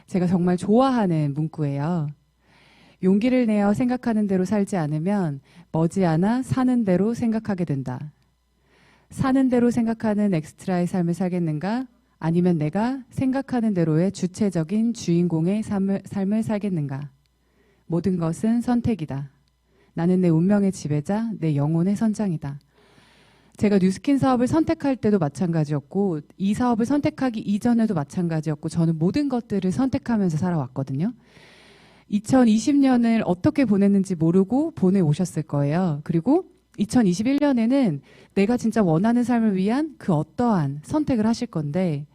제가 정말 좋아하는 문구예요. 용기를 내어 생각하는 대로 살지 않으면 머지않아 사는 대로 생각하게 된다. 사는 대로 생각하는 엑스트라의 삶을 살겠는가? 아니면 내가 생각하는 대로의 주체적인 주인공의 삶을 살겠는가? 모든 것은 선택이다. 나는 내 운명의 지배자, 내 영혼의 선장이다. 제가 뉴스킨 사업을 선택할 때도 마찬가지였고 이 사업을 선택하기 이전에도 마찬가지였고 저는 모든 것들을 선택하면서 살아왔거든요. 2020년을 어떻게 보냈는지 모르고 보내오셨을 거예요. 그리고 2021년에는 내가 진짜 원하는 삶을 위한 그 어떠한 선택을 하실 건데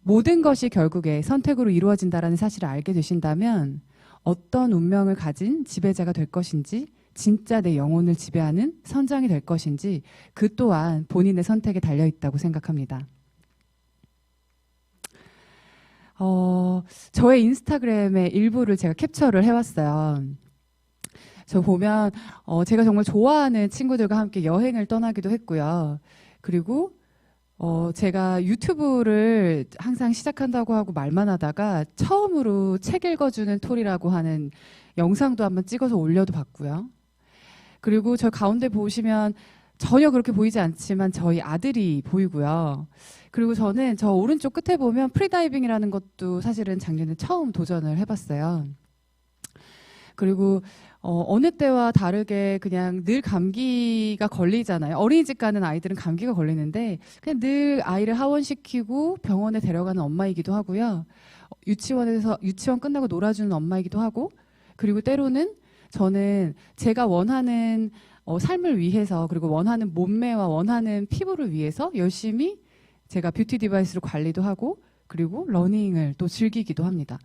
모든 것이 결국에 선택으로 이루어진다는 사실을 알게 되신다면 어떤 운명을 가진 지배자가 될 것인지 진짜 내 영혼을 지배하는 선장이 될 것인지 그 또한 본인의 선택에 달려있다고 생각합니다. 저의 인스타그램의 일부를 제가 캡처를 해왔어요. 저 보면 제가 정말 좋아하는 친구들과 함께 여행을 떠나기도 했고요. 그리고 제가 유튜브를 항상 시작한다고 하고 말만 하다가 처음으로 책 읽어주는 톨이라고 하는 영상도 한번 찍어서 올려도 봤고요. 그리고 저 가운데 보시면 전혀 그렇게 보이지 않지만 저희 아들이 보이고요. 그리고 저는 저 오른쪽 끝에 보면 프리다이빙이라는 것도 사실은 작년에 처음 도전을 해봤어요. 그리고 어느 때와 다르게 그냥 늘 감기가 걸리잖아요. 어린이집 가는 아이들은 감기가 걸리는데 그냥 늘 아이를 하원시키고 병원에 데려가는 엄마이기도 하고요. 유치원 끝나고 놀아주는 엄마이기도 하고 그리고 때로는 저는 제가 원하는 삶을 위해서 그리고 원하는 몸매와 원하는 피부를 위해서 열심히 제가 뷰티 디바이스로 관리도 하고 그리고 러닝을 또 즐기기도 합니다.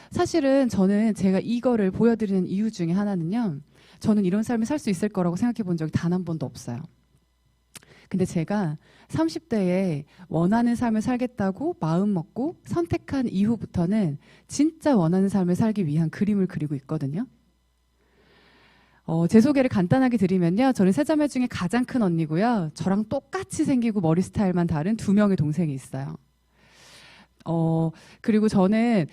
사실은 저는 제가 이거를 보여드리는 이유 중에 하나는요. 저는 이런 삶을 살 수 있을 거라고 생각해 본 적이 단 한 번도 없어요. 근데 제가 30대에 원하는 삶을 살겠다고 마음 먹고 선택한 이후부터는 진짜 원하는 삶을 살기 위한 그림을 그리고 있거든요. 제 소개를 간단하게 드리면요. 저는 세 자매 중에 가장 큰 언니고요. 저랑 똑같이 생기고 머리 스타일만 다른 두 명의 동생이 있어요. 그리고 저는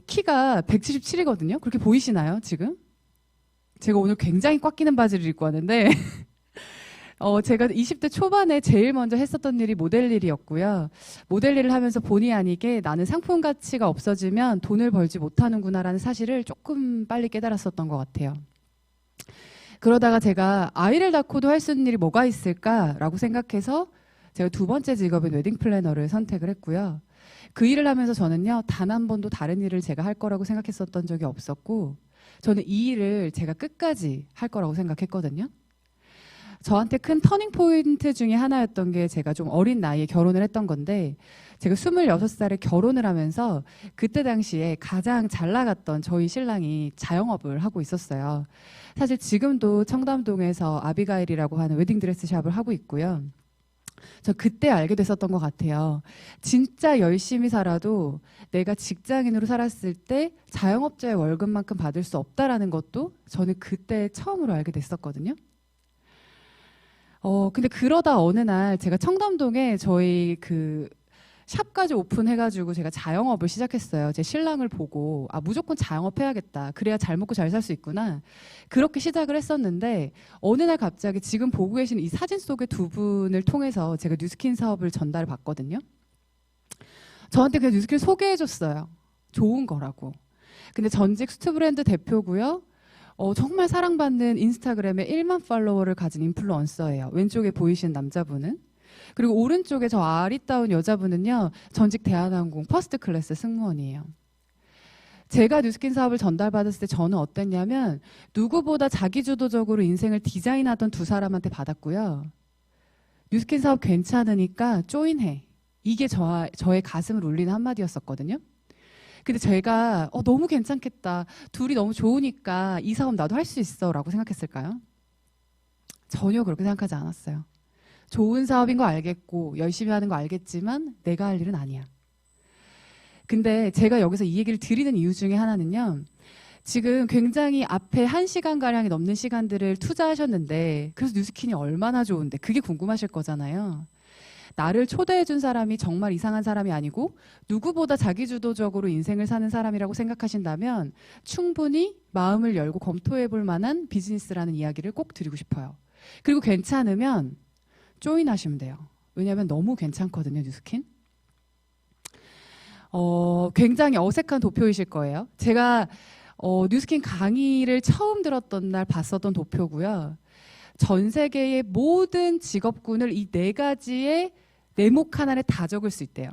키가 177이거든요. 그렇게 보이시나요, 지금? 제가 오늘 굉장히 꽉 끼는 바지를 입고 왔는데 제가 20대 초반에 제일 먼저 했었던 일이 모델 일이었고요. 모델 일을 하면서 본의 아니게 나는 상품 가치가 없어지면 돈을 벌지 못하는구나라는 사실을 조금 빨리 깨달았었던 것 같아요. 그러다가 제가 아이를 낳고도 할 수 있는 일이 뭐가 있을까라고 생각해서 제가 두 번째 직업인 웨딩 플래너를 선택을 했고요. 그 일을 하면서 저는요, 단 한 번도 다른 일을 제가 할 거라고 생각했었던 적이 없었고, 저는 이 일을 제가 끝까지 할 거라고 생각했거든요. 저한테 큰 터닝 포인트 중에 하나였던 게 제가 좀 어린 나이에 결혼을 했던 건데, 제가 26살에 결혼을 하면서 그때 당시에 가장 잘 나갔던 저희 신랑이 자영업을 하고 있었어요. 사실 지금도 청담동에서 아비가일이라고 하는 웨딩드레스 샵을 하고 있고요. 저 그때 알게 됐었던 것 같아요. 진짜 열심히 살아도 내가 직장인으로 살았을 때 자영업자의 월급만큼 받을 수 없다라는 것도 저는 그때 처음으로 알게 됐었거든요. 근데 그러다 어느 날 제가 청담동에 저희 그 샵까지 오픈해가지고 제가 자영업을 시작했어요. 제 신랑을 보고 무조건 자영업 해야겠다. 그래야 잘 먹고 잘 살 수 있구나. 그렇게 시작을 했었는데 어느 날 갑자기 지금 보고 계신 이 사진 속의 두 분을 통해서 제가 뉴스킨 사업을 전달을 받거든요. 저한테 그냥 뉴스킨 소개해줬어요. 좋은 거라고. 근데 전직 수트 브랜드 대표고요. 정말 사랑받는 인스타그램에 1만 팔로워를 가진 인플루언서예요. 왼쪽에 보이시는 남자분은. 그리고 오른쪽에 저 아리따운 여자분은요. 전직 대한항공 퍼스트 클래스 승무원이에요. 제가 뉴스킨 사업을 전달받았을 때 저는 어땠냐면 누구보다 자기주도적으로 인생을 디자인하던 두 사람한테 받았고요. 뉴스킨 사업 괜찮으니까 조인해. 이게 저의 가슴을 울리는 한마디였었거든요. 근데 제가 너무 괜찮겠다. 둘이 너무 좋으니까 이 사업 나도 할 수 있어 라고 생각했을까요? 전혀 그렇게 생각하지 않았어요. 좋은 사업인 거 알겠고 열심히 하는 거 알겠지만 내가 할 일은 아니야. 근데 제가 여기서 이 얘기를 드리는 이유 중에 하나는요. 지금 굉장히 앞에 1시간가량이 넘는 시간들을 투자하셨는데 그래서 뉴스킨이 얼마나 좋은데 그게 궁금하실 거잖아요. 나를 초대해준 사람이 정말 이상한 사람이 아니고 누구보다 자기주도적으로 인생을 사는 사람이라고 생각하신다면 충분히 마음을 열고 검토해볼 만한 비즈니스라는 이야기를 꼭 드리고 싶어요. 그리고 괜찮으면 조인하시면 돼요. 왜냐하면 너무 괜찮거든요, 뉴스킨. 굉장히 어색한 도표이실 거예요. 제가 뉴스킨 강의를 처음 들었던 날 봤었던 도표고요. 전 세계의 모든 직업군을 이 4가지의 네모 칸 안에 다 적을 수 있대요.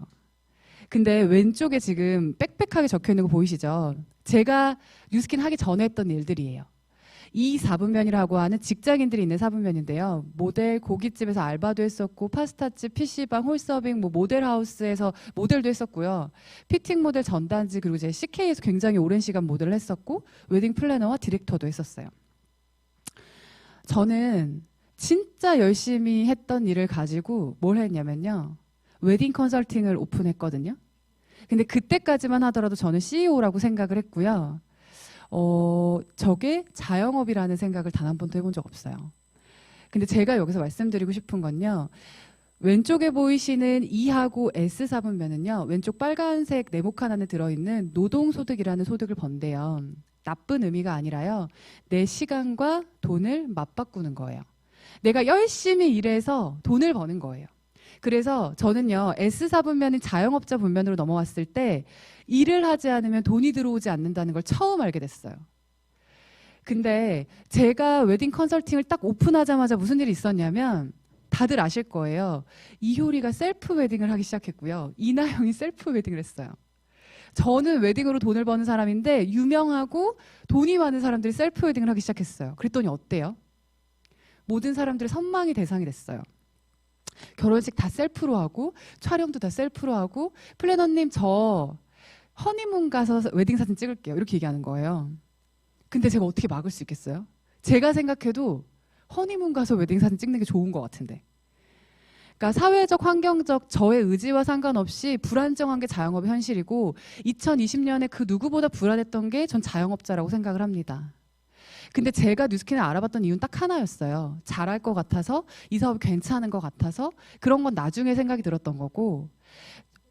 근데 왼쪽에 지금 빽빽하게 적혀 있는 거 보이시죠? 제가 뉴스킨 하기 전에 했던 일들이에요. 이 4분면이라고 하는 직장인들이 있는 4분면인데요. 모델, 고깃집에서 알바도 했었고, 파스타집, PC방, 홀서빙, 모델하우스에서 모델도 했었고요. 피팅 모델 전단지, 그리고 제 CK에서 굉장히 오랜 시간 모델을 했었고, 웨딩 플래너와 디렉터도 했었어요. 저는 진짜 열심히 했던 일을 가지고 뭘 했냐면요. 웨딩 컨설팅을 오픈했거든요. 근데 그때까지만 하더라도 저는 CEO라고 생각을 했고요. 저게 자영업이라는 생각을 단 한 번도 해본 적 없어요. 근데 제가 여기서 말씀드리고 싶은 건요. 왼쪽에 보이시는 E하고 S4분면은요. 왼쪽 빨간색 네모칸 안에 들어있는 노동소득이라는 소득을 번대요. 나쁜 의미가 아니라요. 내 시간과 돈을 맞바꾸는 거예요. 내가 열심히 일해서 돈을 버는 거예요. 그래서 저는요. S4분면인 자영업자 분면으로 넘어왔을 때 일을 하지 않으면 돈이 들어오지 않는다는 걸 처음 알게 됐어요. 근데 제가 웨딩 컨설팅을 딱 오픈하자마자 무슨 일이 있었냐면 다들 아실 거예요. 이효리가 셀프 웨딩을 하기 시작했고요. 이나영이 셀프 웨딩을 했어요. 저는 웨딩으로 돈을 버는 사람인데 유명하고 돈이 많은 사람들이 셀프 웨딩을 하기 시작했어요. 그랬더니 어때요? 모든 사람들의 선망의 대상이 됐어요. 결혼식 다 셀프로 하고 촬영도 다 셀프로 하고 플래너님 저 허니문 가서 웨딩 사진 찍을게요. 이렇게 얘기하는 거예요. 근데 제가 어떻게 막을 수 있겠어요? 제가 생각해도 허니문 가서 웨딩 사진 찍는 게 좋은 것 같은데. 그러니까 사회적, 환경적 저의 의지와 상관없이 불안정한 게 자영업의 현실이고 2020년에 그 누구보다 불안했던 게 전 자영업자라고 생각을 합니다. 근데 제가 뉴스킨을 알아봤던 이유는 딱 하나였어요. 잘할 것 같아서, 이 사업이 괜찮은 것 같아서, 그런 건 나중에 생각이 들었던 거고,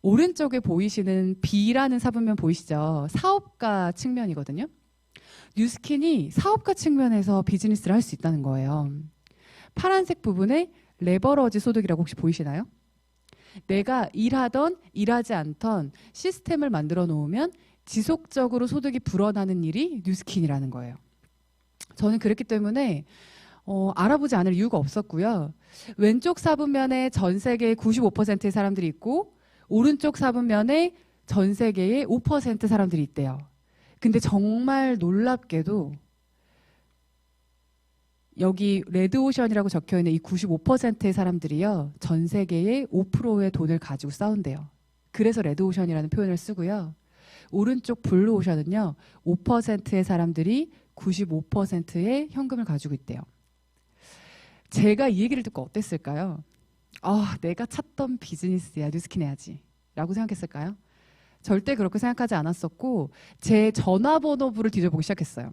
오른쪽에 보이시는 B라는 사분면 보이시죠? 사업가 측면이거든요. 뉴스킨이 사업가 측면에서 비즈니스를 할 수 있다는 거예요. 파란색 부분에 레버러지 소득이라고 혹시 보이시나요? 내가 일하던 일하지 않던 시스템을 만들어 놓으면 지속적으로 소득이 불어나는 일이 뉴스킨이라는 거예요. 저는 그랬기 때문에 알아보지 않을 이유가 없었고요. 왼쪽 사분면에 전 세계의 95%의 사람들이 있고 오른쪽 사분면에 전 세계의 5% 사람들이 있대요. 근데 정말 놀랍게도 여기 레드오션이라고 적혀있는 이 95%의 사람들이요. 전 세계의 5%의 돈을 가지고 싸운대요. 그래서 레드오션이라는 표현을 쓰고요. 오른쪽 블루오션은요. 5%의 사람들이 95%의 현금을 가지고 있대요. 제가 이 얘기를 듣고 어땠을까요? 내가 찾던 비즈니스야. 뉴스킨 해야지. 라고 생각했을까요? 절대 그렇게 생각하지 않았었고 제 전화번호부를 뒤져보기 시작했어요.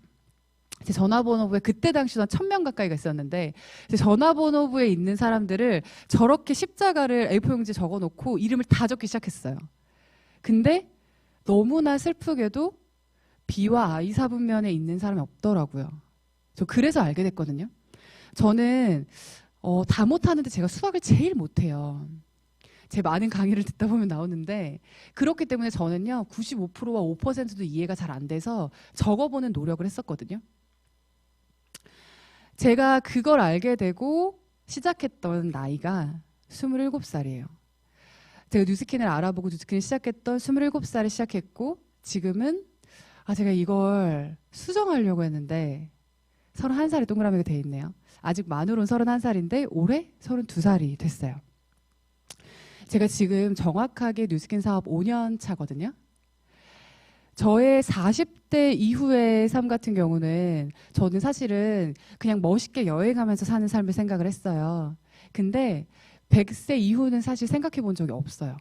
제 전화번호부에 그때 당시도 한 1000명 가까이가 있었는데 제 전화번호부에 있는 사람들을 저렇게 십자가를 A4용지에 적어놓고 이름을 다 적기 시작했어요. 근데 너무나 슬프게도 B와 I 사분면에 있는 사람이 없더라고요. 저 그래서 알게 됐거든요. 저는 다 못하는데 제가 수학을 제일 못해요. 제 많은 강의를 듣다 보면 나오는데 그렇기 때문에 저는요 95%와 5%도 이해가 잘 안 돼서 적어보는 노력을 했었거든요. 제가 그걸 알게 되고 시작했던 나이가 27살이에요. 제가 뉴스킨을 알아보고 뉴스킨을 시작했던 27살에 시작했고 지금은 제가 이걸 수정하려고 했는데 31살이 동그라미가 돼 있네요. 아직 만으로는 31살인데 올해 32살이 됐어요. 제가 지금 정확하게 뉴스킨 사업 5년 차거든요. 저의 40대 이후의 삶 같은 경우는 저는 사실은 그냥 멋있게 여행하면서 사는 삶을 생각을 했어요. 근데 100세 이후는 사실 생각해 본 적이 없어요.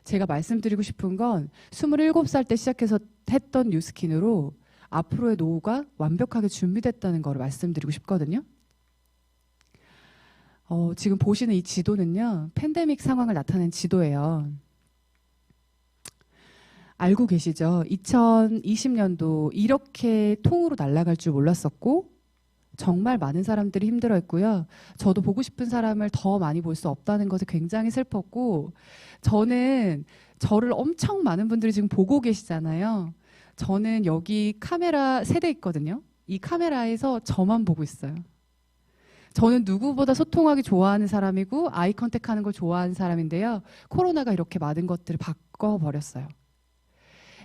제가 말씀드리고 싶은 건 27살 때 시작해서 했던 뉴스킨으로 앞으로의 노후가 완벽하게 준비됐다는 걸 말씀드리고 싶거든요. 지금 보시는 이 지도는요, 팬데믹 상황을 나타낸 지도예요. 알고 계시죠? 2020년도 이렇게 통으로 날아갈 줄 몰랐었고, 정말 많은 사람들이 힘들어했고요. 저도 보고 싶은 사람을 더 많이 볼 수 없다는 것에 굉장히 슬펐고, 저는 저를 엄청 많은 분들이 지금 보고 계시잖아요. 저는 여기 카메라 3대 있거든요. 이 카메라에서 저만 보고 있어요. 저는 누구보다 소통하기 좋아하는 사람이고 아이 컨택하는 걸 좋아하는 사람인데요. 코로나가 이렇게 많은 것들을 바꿔버렸어요.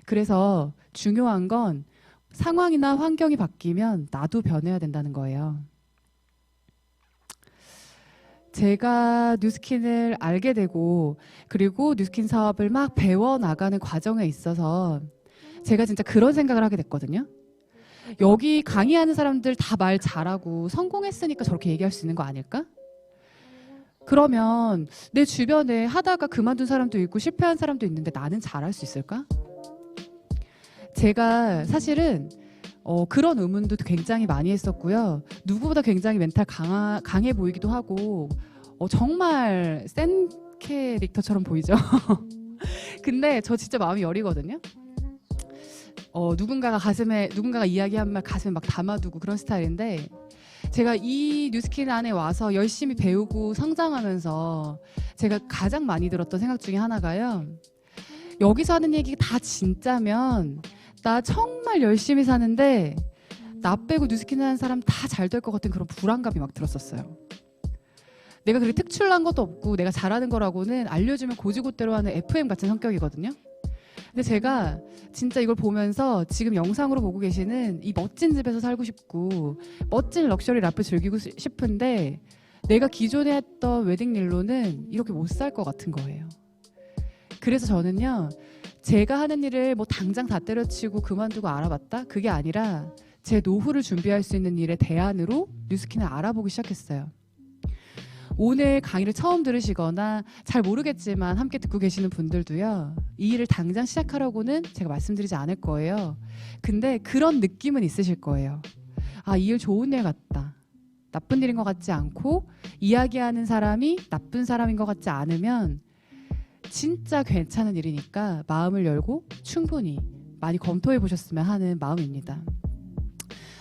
그래서 중요한 건 상황이나 환경이 바뀌면 나도 변해야 된다는 거예요. 제가 뉴스킨을 알게 되고 그리고 뉴스킨 사업을 막 배워나가는 과정에 있어서 제가 진짜 그런 생각을 하게 됐거든요. 여기 강의하는 사람들 다 말 잘하고 성공했으니까 저렇게 얘기할 수 있는 거 아닐까? 그러면 내 주변에 하다가 그만둔 사람도 있고 실패한 사람도 있는데 나는 잘할 수 있을까? 제가 사실은 그런 의문도 굉장히 많이 했었고요. 누구보다 굉장히 멘탈 강해 보이기도 하고 정말 센 캐릭터처럼 보이죠. 근데 저 진짜 마음이 여리거든요. 누군가가 이야기한 말 가슴에 막 담아두고 그런 스타일인데, 제가 이 뉴스킨 안에 와서 열심히 배우고 성장하면서 제가 가장 많이 들었던 생각 중에 하나가요. 여기서 하는 얘기가 다 진짜면 나 정말 열심히 사는데 나 빼고 뉴스킨 하는 사람 다 잘 될 것 같은 그런 불안감이 막 들었었어요. 내가 그렇게 특출난 것도 없고 내가 잘하는 거라고는 알려주면 고지고대로 하는 FM 같은 성격이거든요. 근데 제가 진짜 이걸 보면서 지금 영상으로 보고 계시는 이 멋진 집에서 살고 싶고 멋진 럭셔리 라이프 즐기고 싶은데 내가 기존에 했던 웨딩일로는 이렇게 못 살 것 같은 거예요. 그래서 저는요, 제가 하는 일을 뭐 당장 다 때려치고 그만두고 알아봤다? 그게 아니라 제 노후를 준비할 수 있는 일의 대안으로 뉴스킨을 알아보기 시작했어요. 오늘 강의를 처음 들으시거나 잘 모르겠지만 함께 듣고 계시는 분들도요, 이 일을 당장 시작하라고는 제가 말씀드리지 않을 거예요. 근데 그런 느낌은 있으실 거예요. 아, 이 일 좋은 일 같다. 나쁜 일인 것 같지 않고 이야기하는 사람이 나쁜 사람인 것 같지 않으면 진짜 괜찮은 일이니까 마음을 열고 충분히 많이 검토해 보셨으면 하는 마음입니다.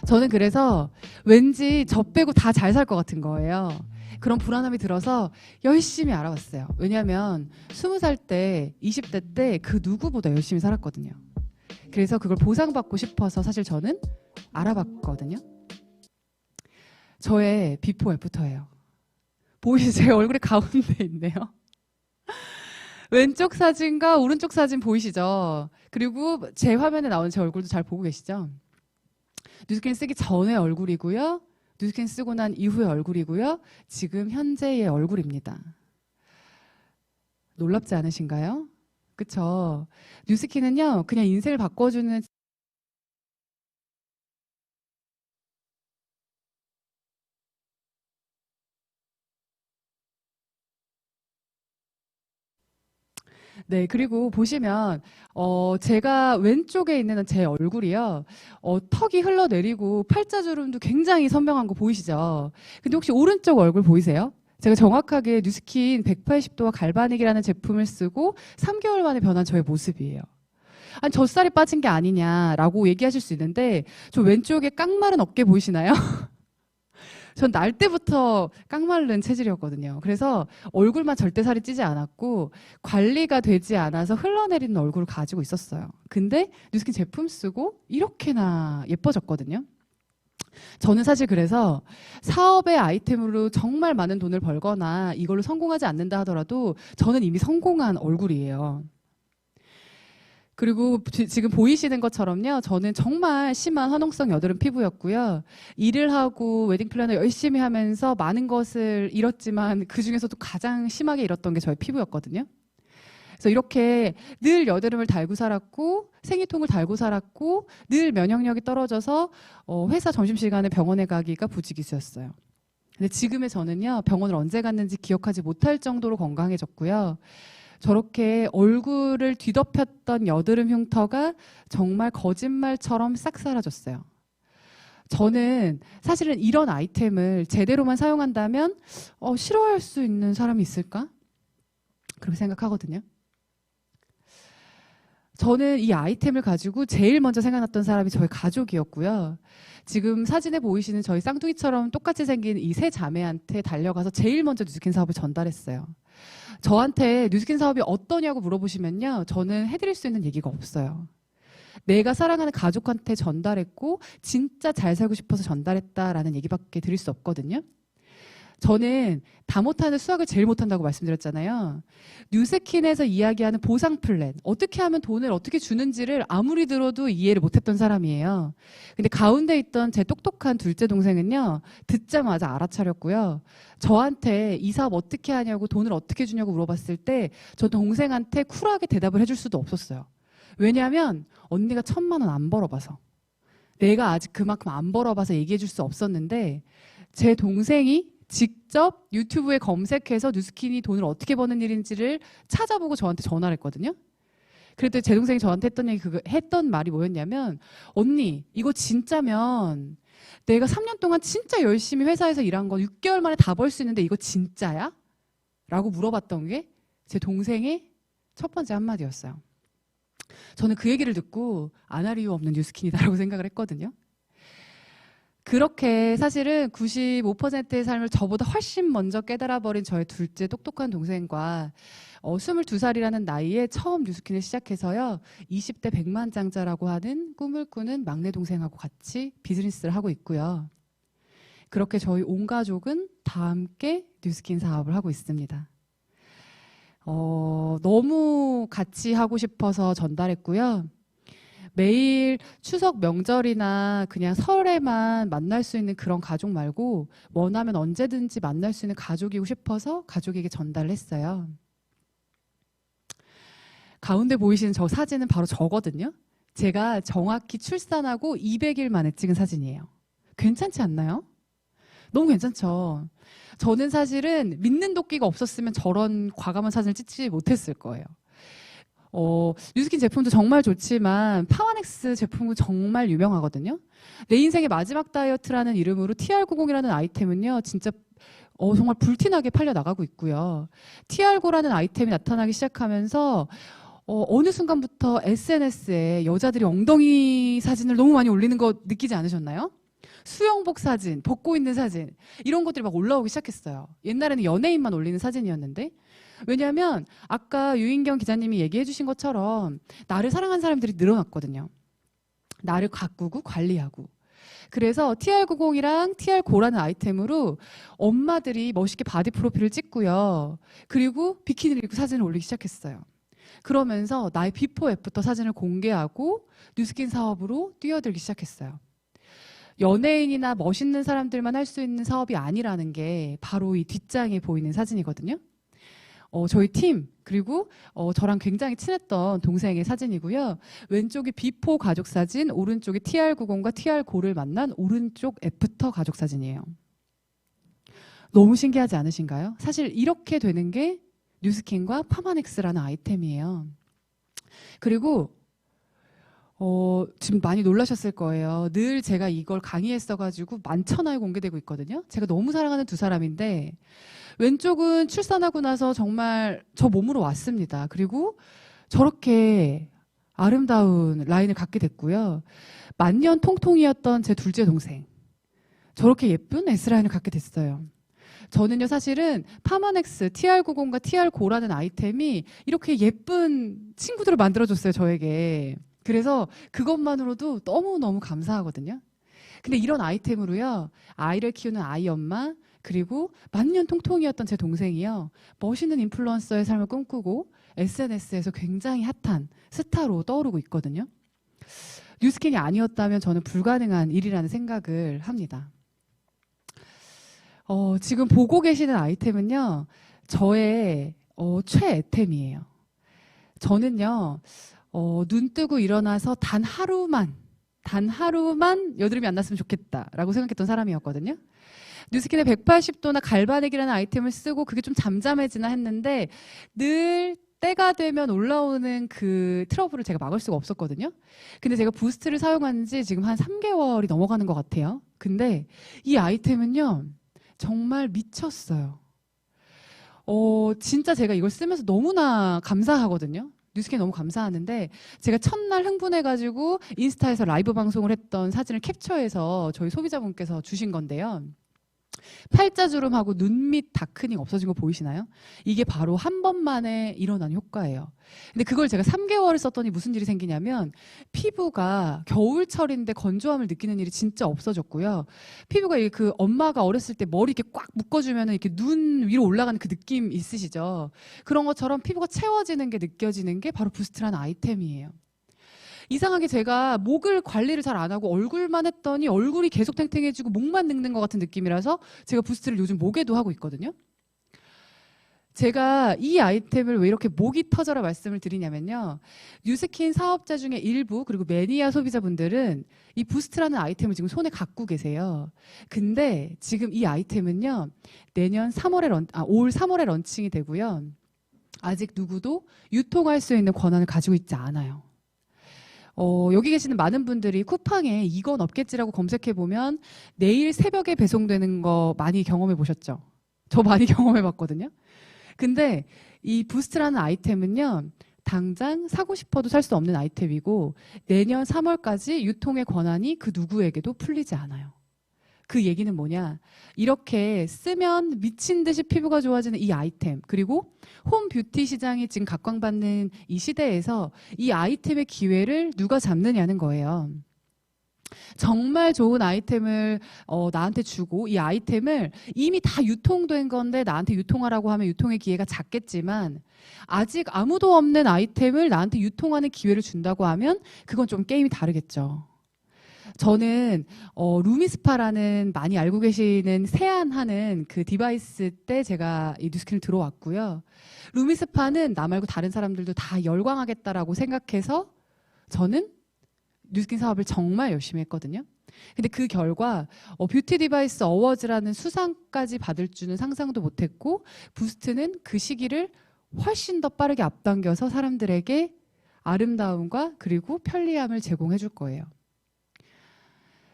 저는 그래서 왠지 저 빼고 다 잘 살 것 같은 거예요. 그런 불안함이 들어서 열심히 알아봤어요. 왜냐하면 20살 때, 20대 때 그 누구보다 열심히 살았거든요. 그래서 그걸 보상받고 싶어서 사실 저는 알아봤거든요. 저의 비포 애프터예요. 보이시죠? 제 얼굴이 가운데 있네요. 왼쪽 사진과 오른쪽 사진 보이시죠? 그리고 제 화면에 나오는 제 얼굴도 잘 보고 계시죠? 뉴스킨 쓰기 전의 얼굴이고요. 뉴스킨 쓰고 난 이후의 얼굴이고요. 지금 현재의 얼굴입니다. 놀랍지 않으신가요? 그쵸? 뉴스킨은요, 그냥 인생을 바꿔주는 네, 그리고 보시면 제가 왼쪽에 있는 제 얼굴이요. 턱이 흘러내리고 팔자주름도 굉장히 선명한 거 보이시죠? 근데 혹시 오른쪽 얼굴 보이세요? 제가 정확하게 뉴스킨 180도와 갈바닉이라는 제품을 쓰고 3개월 만에 변한 저의 모습이에요. 아니, 젖살이 빠진 게 아니냐라고 얘기하실 수 있는데, 저 왼쪽에 깡마른 어깨 보이시나요? 전 날 때부터 깡마른 체질이었거든요. 그래서 얼굴만 절대 살이 찌지 않았고 관리가 되지 않아서 흘러내리는 얼굴을 가지고 있었어요. 근데 뉴스킨 제품 쓰고 이렇게나 예뻐졌거든요. 저는 사실 그래서 사업의 아이템으로 정말 많은 돈을 벌거나 이걸로 성공하지 않는다 하더라도 저는 이미 성공한 얼굴이에요. 그리고 지금 보이시는 것처럼요, 저는 정말 심한 화농성 여드름 피부였고요. 일을 하고 웨딩 플래너 열심히 하면서 많은 것을 잃었지만 그 중에서도 가장 심하게 잃었던 게 저의 피부였거든요. 그래서 이렇게 늘 여드름을 달고 살았고 생리통을 달고 살았고 늘 면역력이 떨어져서 회사 점심시간에 병원에 가기가 부지기수였어요. 근데 지금의 저는요, 병원을 언제 갔는지 기억하지 못할 정도로 건강해졌고요. 저렇게 얼굴을 뒤덮였던 여드름 흉터가 정말 거짓말처럼 싹 사라졌어요. 저는 사실은 이런 아이템을 제대로만 사용한다면 싫어할 수 있는 사람이 있을까? 그렇게 생각하거든요. 저는 이 아이템을 가지고 제일 먼저 생각났던 사람이 저희 가족이었고요. 지금 사진에 보이시는 저희 쌍둥이처럼 똑같이 생긴 이 세 자매한테 달려가서 제일 먼저 뉴스킨 사업을 전달했어요. 저한테 뉴스킨 사업이 어떠냐고 물어보시면요. 저는 해드릴 수 있는 얘기가 없어요. 내가 사랑하는 가족한테 전달했고 진짜 잘 살고 싶어서 전달했다라는 얘기밖에 드릴 수 없거든요. 저는 다 못하는 수학을 제일 못한다고 말씀드렸잖아요. 뉴스킨에서 이야기하는 보상 플랜, 어떻게 하면 돈을 어떻게 주는지를 아무리 들어도 이해를 못했던 사람이에요. 근데 가운데 있던 제 똑똑한 둘째 동생은요, 듣자마자 알아차렸고요. 저한테 이 사업 어떻게 하냐고 돈을 어떻게 주냐고 물어봤을 때 저 동생한테 쿨하게 대답을 해줄 수도 없었어요. 왜냐하면 언니가 1,000만 원 안 벌어봐서, 내가 아직 그만큼 안 벌어봐서 얘기해줄 수 없었는데 제 동생이 직접 유튜브에 검색해서 뉴스킨이 돈을 어떻게 버는 일인지를 찾아보고 저한테 전화를 했거든요. 그랬더니 제 동생이 저한테 했던 말이 뭐였냐면, 언니 이거 진짜면 내가 3년 동안 진짜 열심히 회사에서 일한 거 6개월 만에 다 벌 수 있는데 이거 진짜야? 라고 물어봤던 게 제 동생의 첫 번째 한마디였어요. 저는 그 얘기를 듣고 안 할 이유 없는 뉴스킨이다라고 생각을 했거든요. 그렇게 사실은 95%의 삶을 저보다 훨씬 먼저 깨달아버린 저의 둘째 똑똑한 동생과 22살이라는 나이에 처음 뉴스킨을 시작해서요, 20대 백만장자라고 하는 꿈을 꾸는 막내 동생하고 같이 비즈니스를 하고 있고요. 그렇게 저희 온 가족은 다 함께 뉴스킨 사업을 하고 있습니다. 너무 같이 하고 싶어서 전달했고요. 매일 추석 명절이나 그냥 설에만 만날 수 있는 그런 가족 말고 원하면 언제든지 만날 수 있는 가족이고 싶어서 가족에게 전달을 했어요. 가운데 보이시는 저 사진은 바로 저거든요. 제가 정확히 출산하고 200일 만에 찍은 사진이에요. 괜찮지 않나요? 너무 괜찮죠? 저는 사실은 믿는 도끼가 없었으면 저런 과감한 사진을 찍지 못했을 거예요. 뉴스킨 제품도 정말 좋지만 파워넥스 제품은 정말 유명하거든요. 내 인생의 마지막 다이어트라는 이름으로 TR90이라는 아이템은요, 진짜 정말 불티나게 팔려 나가고 있고요. TR9라는 아이템이 나타나기 시작하면서 어느 순간부터 SNS에 여자들이 엉덩이 사진을 너무 많이 올리는 거 느끼지 않으셨나요? 수영복 사진, 벗고 있는 사진, 이런 것들이 막 올라오기 시작했어요. 옛날에는 연예인만 올리는 사진이었는데, 왜냐하면 아까 유인경 기자님이 얘기해 주신 것처럼 나를 사랑하는 사람들이 늘어났거든요. 나를 가꾸고 관리하고. 그래서 TR90이랑 TR9라는 아이템으로 엄마들이 멋있게 바디 프로필을 찍고요. 그리고 비키니를 입고 사진을 올리기 시작했어요. 그러면서 나의 비포 애프터 사진을 공개하고 뉴스킨 사업으로 뛰어들기 시작했어요. 연예인이나 멋있는 사람들만 할 수 있는 사업이 아니라는 게 바로 이 뒷장에 보이는 사진이거든요. 저희 팀, 그리고 저랑 굉장히 친했던 동생의 사진이고요. 왼쪽이 비포 가족 사진, 오른쪽이 TR90과 TR9를 만난 오른쪽 애프터 가족 사진이에요. 너무 신기하지 않으신가요? 사실 이렇게 되는 게 뉴스킨과 파마넥스라는 아이템이에요. 그리고 지금 많이 놀라셨을 거예요. 늘 제가 이걸 강의했어가지고 만천하에 공개되고 있거든요. 제가 너무 사랑하는 두 사람인데, 왼쪽은 출산하고 나서 정말 저 몸으로 왔습니다. 그리고 저렇게 아름다운 라인을 갖게 됐고요. 만년 통통이었던 제 둘째 동생, 저렇게 예쁜 S라인을 갖게 됐어요. 저는요, 사실은 파마넥스 TR90과 TR9라는 아이템이 이렇게 예쁜 친구들을 만들어줬어요, 저에게. 그래서 그것만으로도 너무너무 감사하거든요. 근데 이런 아이템으로요, 아이를 키우는 아이 엄마, 그리고 만년 통통이었던 제 동생이요, 멋있는 인플루언서의 삶을 꿈꾸고 SNS에서 굉장히 핫한 스타로 떠오르고 있거든요. 뉴스킨이 아니었다면 저는 불가능한 일이라는 생각을 합니다. 지금 보고 계시는 아이템은요, 저의 최애템이에요. 저는요, 눈 뜨고 일어나서 단 하루만 여드름이 안 났으면 좋겠다라고 생각했던 사람이었거든요. 뉴스킨의 180도나 갈바닉이라는 아이템을 쓰고 그게 좀 잠잠해지나 했는데 늘 때가 되면 올라오는 그 트러블을 제가 막을 수가 없었거든요. 근데 제가 부스트를 사용한 지 지금 한 3개월이 넘어가는 것 같아요. 근데 이 아이템은요, 정말 미쳤어요. 진짜 제가 이걸 쓰면서 너무나 감사하거든요. 뉴스캔 너무 감사하는데, 제가 첫날 흥분해가지고 인스타에서 라이브 방송을 했던 사진을 캡처해서 저희 소비자분께서 주신 건데요. 팔자주름하고 눈 밑 다크닝 없어진 거 보이시나요? 이게 바로 한 번만에 일어난 효과예요. 근데 그걸 제가 3개월을 썼더니 무슨 일이 생기냐면, 피부가 겨울철인데 건조함을 느끼는 일이 진짜 없어졌고요. 피부가 그 엄마가 어렸을 때 머리 이렇게 꽉 묶어주면 이렇게 눈 위로 올라가는 그 느낌 있으시죠? 그런 것처럼 피부가 채워지는 게 느껴지는 게 바로 부스트라는 아이템이에요. 이상하게 제가 목을 관리를 잘 안 하고 얼굴만 했더니 얼굴이 계속 탱탱해지고 목만 늙는 것 같은 느낌이라서 제가 부스트를 요즘 목에도 하고 있거든요. 제가 이 아이템을 왜 이렇게 목이 터져라 말씀을 드리냐면요. 뉴스킨 사업자 중에 일부, 그리고 매니아 소비자분들은 이 부스트라는 아이템을 지금 손에 갖고 계세요. 근데 지금 이 아이템은요, 내년 3월에 올 3월에 런칭이 되고요. 아직 누구도 유통할 수 있는 권한을 가지고 있지 않아요. 여기 계시는 많은 분들이 쿠팡에 이건 없겠지라고 검색해보면 내일 새벽에 배송되는 거 많이 경험해 보셨죠? 저 많이 경험해 봤거든요. 근데 이 부스트라는 아이템은요, 당장 사고 싶어도 살 수 없는 아이템이고 내년 3월까지 유통의 권한이 그 누구에게도 풀리지 않아요. 그 얘기는 뭐냐, 이렇게 쓰면 미친 듯이 피부가 좋아지는 이 아이템, 그리고 홈 뷰티 시장이 지금 각광받는 이 시대에서 이 아이템의 기회를 누가 잡느냐는 거예요. 정말 좋은 아이템을 나한테 주고, 이 아이템을 이미 다 유통된 건데 나한테 유통하라고 하면 유통의 기회가 작겠지만, 아직 아무도 없는 아이템을 나한테 유통하는 기회를 준다고 하면 그건 좀 게임이 다르겠죠. 저는 루미스파라는, 많이 알고 계시는 세안하는 그 디바이스 때 제가 이 뉴스킨을 들어왔고요. 루미스파는 나 말고 다른 사람들도 다 열광하겠다라고 생각해서 저는 뉴스킨 사업을 정말 열심히 했거든요. 근데 그 결과 뷰티 디바이스 어워즈라는 수상까지 받을 줄은 상상도 못했고, 부스트는 그 시기를 훨씬 더 빠르게 앞당겨서 사람들에게 아름다움과 그리고 편리함을 제공해 줄 거예요.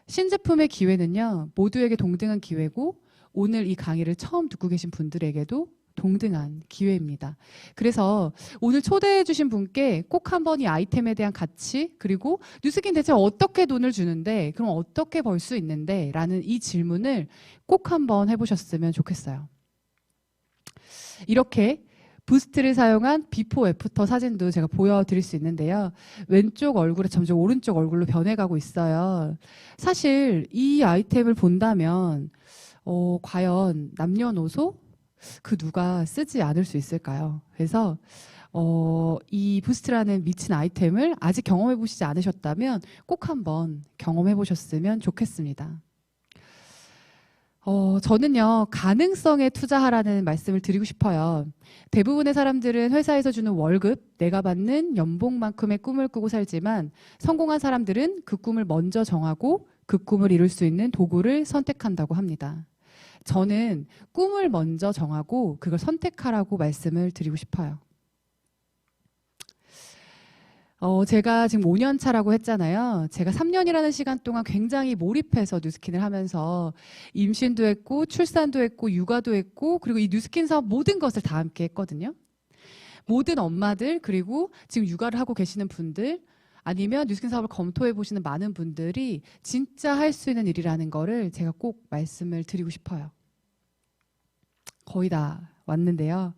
신제품의 기회는요, 모두에게 동등한 기회고 오늘 이 강의를 처음 듣고 계신 분들에게도 동등한 기회입니다. 그래서 오늘 초대해 주신 분께 꼭 한번 이 아이템에 대한 가치, 그리고 뉴스킨 대체 어떻게 돈을 주는데, 그럼 어떻게 벌 수 있는데 라는 이 질문을 꼭 한번 해보셨으면 좋겠어요. 이렇게 부스트를 사용한 비포 애프터 사진도 제가 보여드릴 수 있는데요. 왼쪽 얼굴에 점점 오른쪽 얼굴로 변해가고 있어요. 사실 이 아이템을 본다면 과연 남녀노소 그 누가 쓰지 않을 수 있을까요? 그래서 이 부스트라는 미친 아이템을 아직 경험해 보시지 않으셨다면 꼭 한번 경험해 보셨으면 좋겠습니다. 저는요, 가능성에 투자하라는 말씀을 드리고 싶어요. 대부분의 사람들은 회사에서 주는 월급, 내가 받는 연봉만큼의 꿈을 꾸고 살지만, 성공한 사람들은 그 꿈을 먼저 정하고 그 꿈을 이룰 수 있는 도구를 선택한다고 합니다. 저는 꿈을 먼저 정하고 그걸 선택하라고 말씀을 드리고 싶어요. 제가 지금 5년 차라고 했잖아요. 제가 3년이라는 시간 동안 굉장히 몰입해서 뉴스킨을 하면서 임신도 했고, 출산도 했고, 육아도 했고, 그리고 이 뉴스킨 사업 모든 것을 다 함께 했거든요. 모든 엄마들, 그리고 지금 육아를 하고 계시는 분들, 아니면 뉴스킨 사업을 검토해 보시는 많은 분들이 진짜 할 수 있는 일이라는 거를 제가 꼭 말씀을 드리고 싶어요. 거의 다 왔는데요.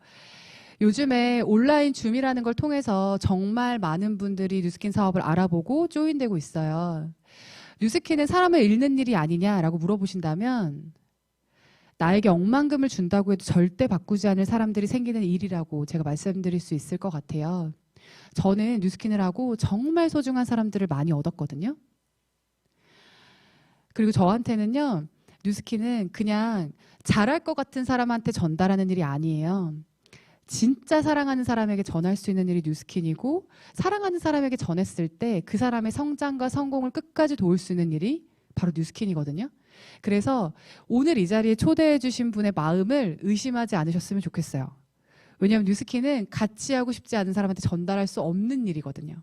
요즘에 온라인 줌이라는 걸 통해서 정말 많은 분들이 뉴스킨 사업을 알아보고 조인되고 있어요. 뉴스킨은 사람을 잃는 일이 아니냐라고 물어보신다면, 나에게 억만금을 준다고 해도 절대 바꾸지 않을 사람들이 생기는 일이라고 제가 말씀드릴 수 있을 것 같아요. 저는 뉴스킨을 하고 정말 소중한 사람들을 많이 얻었거든요. 그리고 저한테는요, 뉴스킨은 그냥 잘할 것 같은 사람한테 전달하는 일이 아니에요. 진짜 사랑하는 사람에게 전할 수 있는 일이 뉴스킨이고, 사랑하는 사람에게 전했을 때 그 사람의 성장과 성공을 끝까지 도울 수 있는 일이 바로 뉴스킨이거든요. 그래서 오늘 이 자리에 초대해 주신 분의 마음을 의심하지 않으셨으면 좋겠어요. 왜냐하면 뉴스킨은 같이 하고 싶지 않은 사람한테 전달할 수 없는 일이거든요.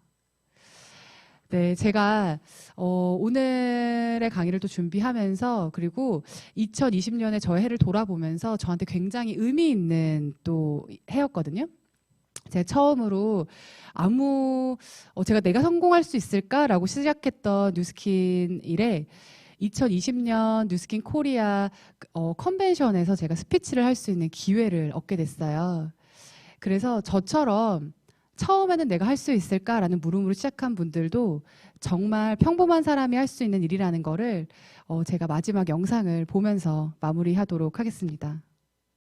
네, 제가 오늘의 강의를 또 준비하면서 그리고 2020년에 저의 해를 돌아보면서 저한테 굉장히 의미 있는 또 해였거든요. 제가 처음으로 제가 내가 성공할 수 있을까라고 시작했던 뉴스킨 일에 2020년 뉴스킨 코리아 컨벤션에서 제가 스피치를 할 수 있는 기회를 얻게 됐어요. 그래서 저처럼 처음에는 내가 할 수 있을까라는 물음으로 시작한 분들도 정말 평범한 사람이 할 수 있는 일이라는 거를 제가 마지막 영상을 보면서 마무리하도록 하겠습니다.